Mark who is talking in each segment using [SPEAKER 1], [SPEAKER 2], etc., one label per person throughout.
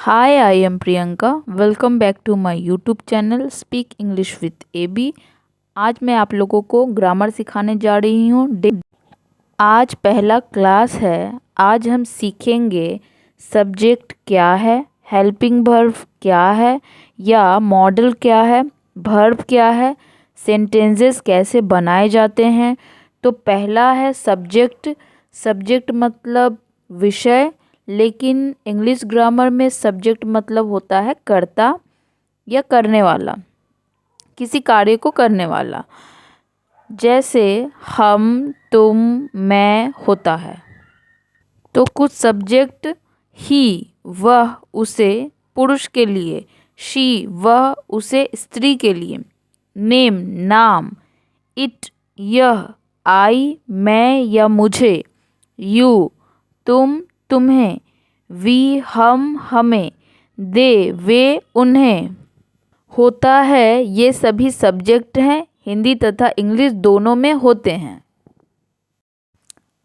[SPEAKER 1] Hi, I am Priyanka. Welcome back to my YouTube channel Speak English with AB. आज मैं आप लोगों को ग्रामर सिखाने जा रही हूँ। आज पहला क्लास है। आज हम सीखेंगे सब्जेक्ट क्या है, हेल्पिंग वर्ब क्या है या मॉडल क्या है, वर्ब क्या है, सेंटेंसेस कैसे बनाए जाते हैं। तो पहला है सब्जेक्ट। सब्जेक्ट मतलब विषय, लेकिन इंग्लिश ग्रामर में सब्जेक्ट मतलब होता है कर्ता या करने वाला, किसी कार्य को करने वाला। जैसे हम, तुम, मैं होता है। तो कुछ सब्जेक्ट ही, वह, उसे पुरुष के लिए, शी, वह, उसे स्त्री के लिए, नेम, नाम, इट, यह, आई, मैं या मुझे, यू, तुम, तुम्हें, वी, हम, हमें, दे, वे, उन्हें होता है। ये सभी सब्जेक्ट हैं, हिंदी तथा इंग्लिश दोनों में होते हैं।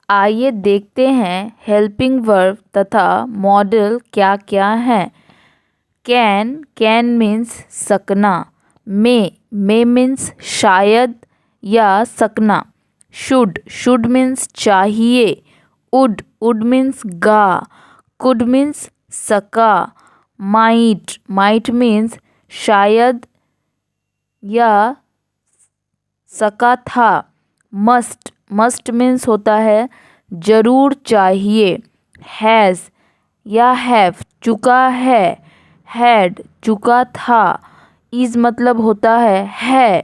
[SPEAKER 1] आइए देखते हैं हेल्पिंग वर्ब तथा मॉडल क्या क्या हैं। कैन मीन्स सकना, मे मीन्स शायद या सकना, शुड मीन्स चाहिए, वुड मीन्स गा, कुड मीन्स सका, माइट मीन्स शायद या सका था, मस्ट मीन्स होता है जरूर चाहिए, हैज़ या हैव चुका है, हैड चुका था, इज मतलब होता है,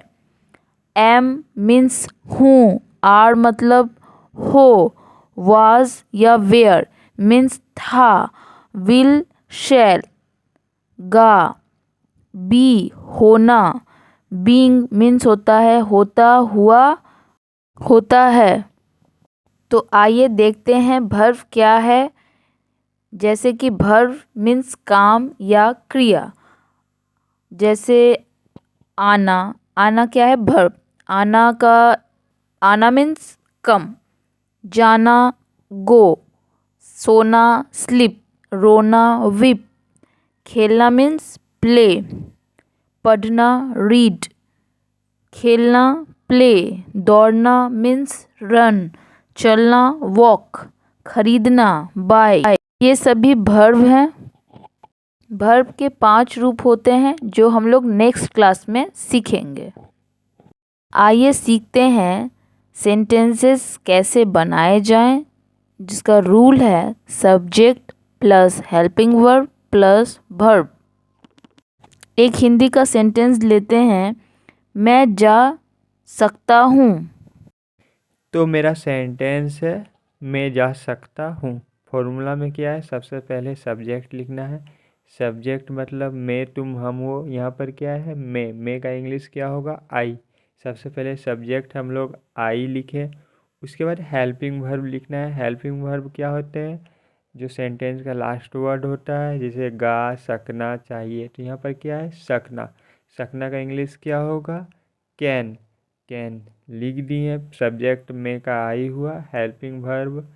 [SPEAKER 1] एम मीन्स हूँ, आर मतलब हो, वाज या वेयर मीन्स था, विल, शैल, गा, बी होना, बीइंग मीन्स होता है होता हुआ, होता है। तो आइए देखते हैं वर्ब क्या है। जैसे कि वर्ब मीन्स काम या क्रिया। जैसे आना क्या है, वर्ब। आना मीन्स कम, जाना गो, सोना स्लीप, रोना वीप, खेलना मीन्स प्ले, पढ़ना रीड, खेलना प्ले, दौड़ना मीन्स रन, चलना वॉक, खरीदना बाय। ये सभी वर्ब हैं। वर्ब के 5 रूप होते हैं जो हम लोग नेक्स्ट क्लास में सीखेंगे। आइए सीखते हैं सेंटेंसेस कैसे बनाए जाएं, जिसका रूल है subject plus helping verb plus verb. एक हिंदी का सेंटेंस लेते हैं, मैं जा सकता हूँ।
[SPEAKER 2] तो मेरा सेंटेंस है मैं जा सकता हूँ। फॉर्मूला में क्या है, सबसे पहले सब्जेक्ट लिखना है। सब्जेक्ट मतलब मैं, तुम, हम, वो। यहाँ पर क्या है, मैं का इंग्लिश क्या होगा, आई। सबसे पहले सब्जेक्ट हम लोग आई लिखे। उसके बाद हेल्पिंग वर्ब लिखना है। हेल्पिंग वर्ब क्या होते हैं, जो सेंटेंस का लास्ट वर्ड होता है, जैसे गा, सकना चाहिए। तो यहाँ पर क्या है, सकना। सकना का इंग्लिश क्या होगा, कैन। कैन लिख दिए। सब्जेक्ट में का आई हुआ, हेल्पिंग वर्ब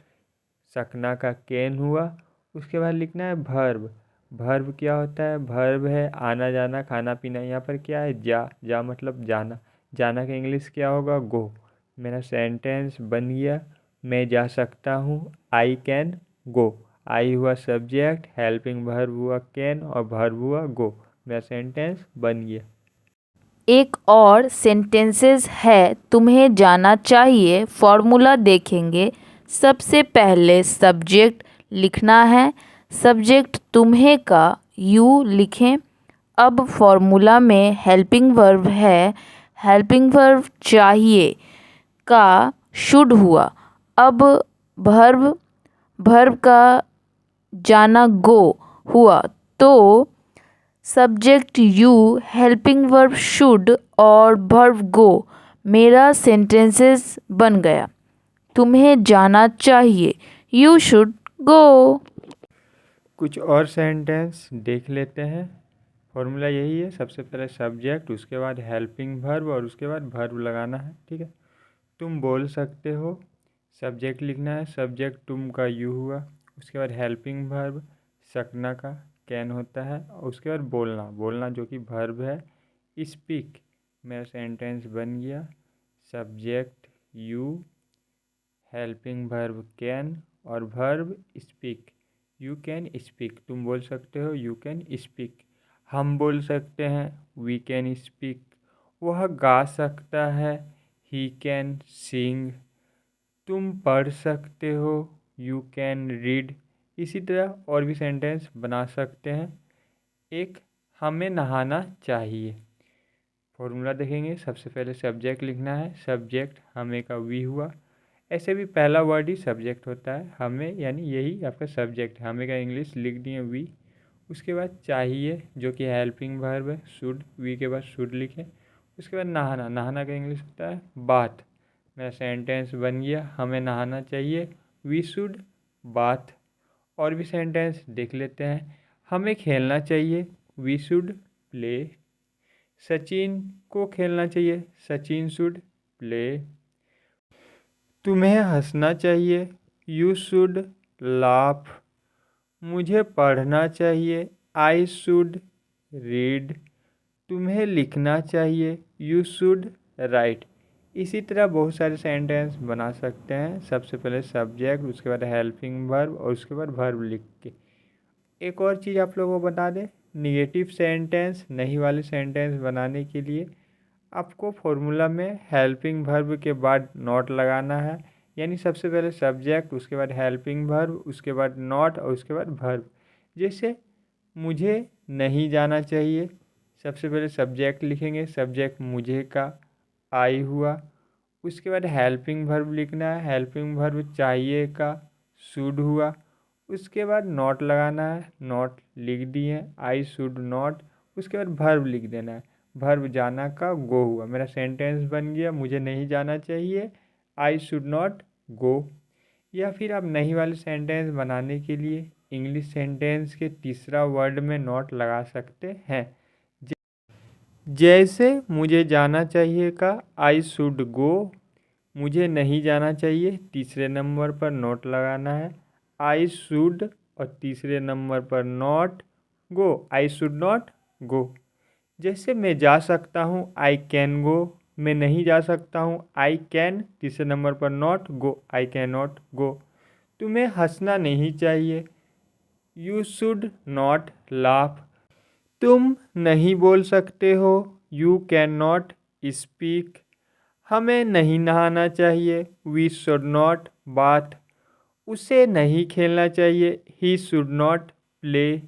[SPEAKER 2] सकना का कैन हुआ। उसके बाद लिखना है वर्ब। वर्ब क्या होता है, वर्ब है आना जाना खाना पीना। यहाँ पर क्या है, जा मतलब जाना। जाना का इंग्लिश क्या होगा, गो। मेरा सेंटेंस बन गया, मैं जा सकता हूँ, आई कैन गो। आई हुआ सब्जेक्ट, हेल्पिंग वर्ब हुआ कैन और वर्ब हुआ गो। मेरा सेंटेंस बन गया।
[SPEAKER 1] एक और सेंटेंसेस है, तुम्हें जाना चाहिए। फॉर्मूला देखेंगे। सबसे पहले सब्जेक्ट लिखना है। सब्जेक्ट तुम्हें का यू लिखें। अब फॉर्मूला में हेल्पिंग वर्ब है, हेल्पिंग वर्ब चाहिए का शुड हुआ। अब वर्ब वर्ब का जाना गो हुआ। तो subject you, helping verb should और वर्ब गो। मेरा सेंटेंसेस बन गया, तुम्हें जाना चाहिए, यू शुड गो।
[SPEAKER 2] कुछ और सेंटेंस देख लेते हैं। फॉर्मूला यही है, सबसे पहले सब्जेक्ट, उसके बाद हेल्पिंग वर्ब और उसके बाद वर्ब लगाना है। ठीक है, तुम बोल सकते हो। सब्जेक्ट लिखना है, सब्जेक्ट तुम का यू हुआ। उसके बाद हेल्पिंग वर्ब सकना का कैन होता है। और उसके बाद बोलना, बोलना जो कि वर्ब है, स्पीक। मेरा सेंटेंस बन गया, subject you, helping verb can और verb speak. You can speak, तुम बोल सकते हो, यू कैन स्पीक। हम बोल सकते हैं, वी कैन स्पीक। वह गा सकता है, ही कैन सिंग। तुम पढ़ सकते हो, यू कैन रीड। इसी तरह और भी सेंटेंस बना सकते हैं। एक, हमें नहाना चाहिए। फॉर्मूला देखेंगे, सबसे पहले सब्जेक्ट लिखना है, सब्जेक्ट हमें का वी हुआ। ऐसे भी पहला वर्ड ही सब्जेक्ट होता है, हमें, यानी यही आपका सब्जेक्ट है। हमें का इंग्लिश लिख दिए वी। उसके बाद चाहिए जो कि हेल्पिंग वर्ब है, शुड, वी के बाद शुड लिखें। उसके बाद नहाना, नहाना का इंग्लिश होता है बाथ। मेरा सेंटेंस बन गया, हमें नहाना चाहिए, वी शुड बाथ। और भी सेंटेंस देख लेते हैं। हमें खेलना चाहिए, वी शुड प्ले। सचिन को खेलना चाहिए, सचिन शुड प्ले। तुम्हें हंसना चाहिए, यू शुड लाफ। मुझे पढ़ना चाहिए, आई शुड रीड। तुम्हें लिखना चाहिए, यू शुड राइट। इसी तरह बहुत सारे सेंटेंस बना सकते हैं। सबसे पहले सब्जेक्ट, उसके बाद हेल्पिंग वर्ब और उसके बाद वर्ब लिख के। एक और चीज़ आप लोगों को बता दें, निगेटिव सेंटेंस, नहीं वाले सेंटेंस बनाने के लिए आपको फॉर्मूला में हेल्पिंग वर्ब के बाद नॉट लगाना है। यानी सबसे पहले सब्जेक्ट, उसके बाद हेल्पिंग वर्ब, उसके बाद नॉट और उसके बाद वर्ब। जैसे मुझे नहीं जाना चाहिए, सबसे पहले सब्जेक्ट लिखेंगे, सब्जेक्ट मुझे का आई हुआ। उसके बाद हेल्पिंग वर्ब लिखना है, हेल्पिंग वर्ब चाहिए का शुड हुआ। उसके बाद नॉट लगाना है, नॉट लिख दिए, आई शुड नॉट। उसके बाद वर्ब लिख देना है, वर्ब जाना का गो हुआ। मेरा सेंटेंस बन गया, मुझे नहीं जाना चाहिए, आई शुड नॉट गो। या फिर आप नहीं वाले सेंटेंस बनाने के लिए इंग्लिश सेंटेंस के तीसरा वर्ड में नॉट लगा सकते हैं। जैसे मुझे जाना चाहिए का आई शुड गो, मुझे नहीं जाना चाहिए तीसरे नंबर पर नॉट लगाना है, आई शुड, और तीसरे नंबर पर not go, I should not go. जैसे मैं जा सकता हूँ, आई कैन गो। मैं नहीं जा सकता हूँ, आई कैन, तीसरे नंबर पर not go, I can not go. तुम्हें हंसना नहीं चाहिए, यू शुड नॉट लाफ। तुम नहीं बोल सकते हो, यू कैन नॉट स्पीक। हमें नहीं नहाना चाहिए, वी शुड नॉट बाथ। उसे नहीं खेलना चाहिए, ही शुड नॉट प्ले।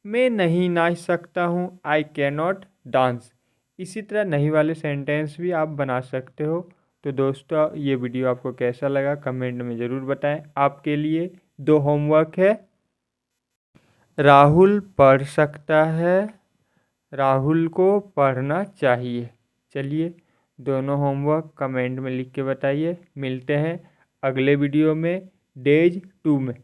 [SPEAKER 2] मैं नहीं नाच सकता हूँ, आई कैन नॉट डांस। इसी तरह नहीं वाले सेंटेंस भी आप बना सकते हो। तो दोस्तों, ये वीडियो आपको कैसा लगा कमेंट में ज़रूर बताएं। आपके लिए 2 होमवर्क है। राहुल पढ़ सकता है, राहुल को पढ़ना चाहिए। चलिए, दोनों होमवर्क कमेंट में लिख के बताइए। मिलते हैं अगले वीडियो में, डेज 2 में।